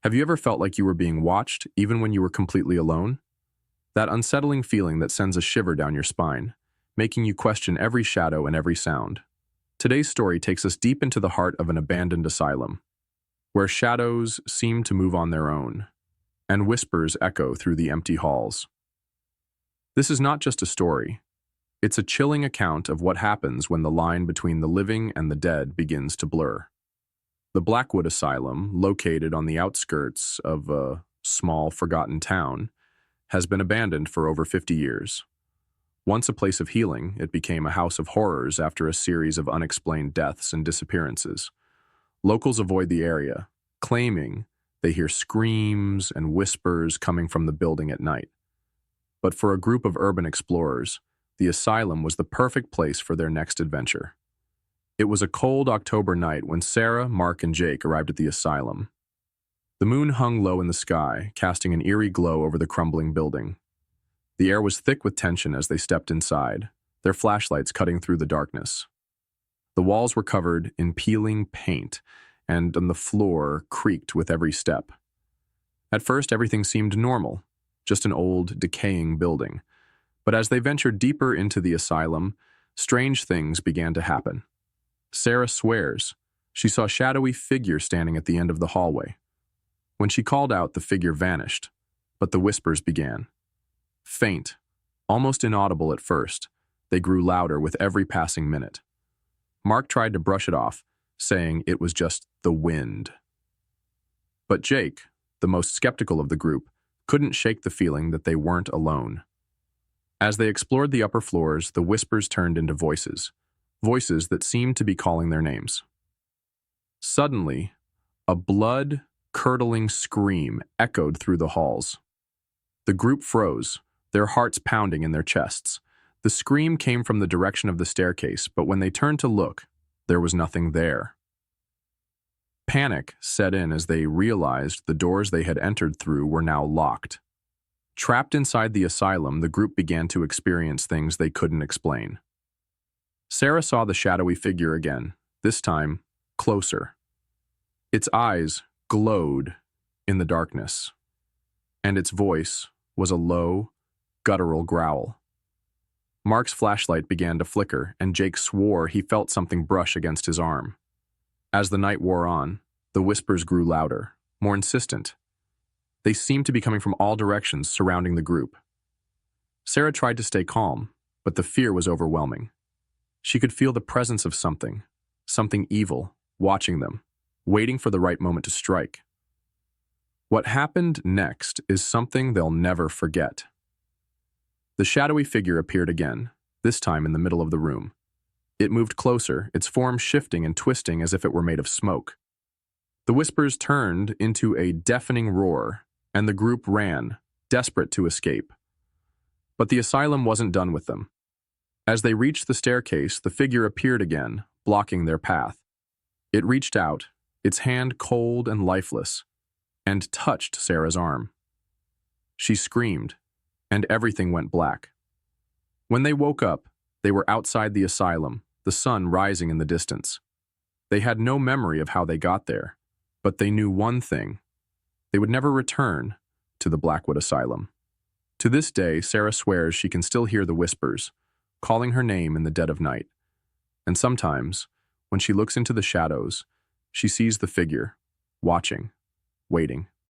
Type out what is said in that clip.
Have you ever felt like you were being watched, even when you were completely alone? That unsettling feeling that sends a shiver down your spine, making you question every shadow and every sound. Today's story takes us deep into the heart of an abandoned asylum, where shadows seem to move on their own, and whispers echo through the empty halls. This is not just a story. It's a chilling account of what happens when the line between the living and the dead begins to blur. The Blackwood Asylum, located on the outskirts of a small, forgotten town, has been abandoned for over 50 years. Once a place of healing, it became a house of horrors after a series of unexplained deaths and disappearances. Locals avoid the area, claiming they hear screams and whispers coming from the building at night. But for a group of urban explorers, the asylum was the perfect place for their next adventure. It was a cold October night when Sarah, Mark, and Jake arrived at the asylum. The moon hung low in the sky, casting an eerie glow over the crumbling building. The air was thick with tension as they stepped inside, their flashlights cutting through the darkness. The walls were covered in peeling paint, and on the floor creaked with every step. At first, everything seemed normal, just an old, decaying building. But as they ventured deeper into the asylum, strange things began to happen. Sarah swears she saw a shadowy figure standing at the end of the hallway. When she called out, the figure vanished, but the whispers began. Faint, almost inaudible at first, they grew louder with every passing minute. Mark tried to brush it off, saying it was just the wind. But Jake, the most skeptical of the group, couldn't shake the feeling that they weren't alone. As they explored the upper floors, the whispers turned into voices that seemed to be calling their names. Suddenly, a blood-curdling scream echoed through the halls. The group froze, their hearts pounding in their chests. The scream came from the direction of the staircase, but when they turned to look, there was nothing there. Panic set in as they realized the doors they had entered through were now locked. Trapped inside the asylum, the group began to experience things they couldn't explain. Sarah saw the shadowy figure again, this time closer. Its eyes glowed in the darkness, and its voice was a low, guttural growl. Mark's flashlight began to flicker, and Jake swore he felt something brush against his arm. As the night wore on, the whispers grew louder, more insistent. They seemed to be coming from all directions surrounding the group. Sarah tried to stay calm, but the fear was overwhelming. She could feel the presence of something evil, watching them, waiting for the right moment to strike. What happened next is something they'll never forget. The shadowy figure appeared again, this time in the middle of the room. It moved closer, its form shifting and twisting as if it were made of smoke. The whispers turned into a deafening roar, and the group ran, desperate to escape. But the asylum wasn't done with them. As they reached the staircase, the figure appeared again, blocking their path. It reached out, its hand cold and lifeless, and touched Sarah's arm. She screamed, and everything went black. When they woke up, they were outside the asylum, the sun rising in the distance. They had no memory of how they got there, but they knew one thing. They would never return to the Blackwood Asylum. To this day, Sarah swears she can still hear the whispers, calling her name in the dead of night. And sometimes, when she looks into the shadows, she sees the figure, watching, waiting.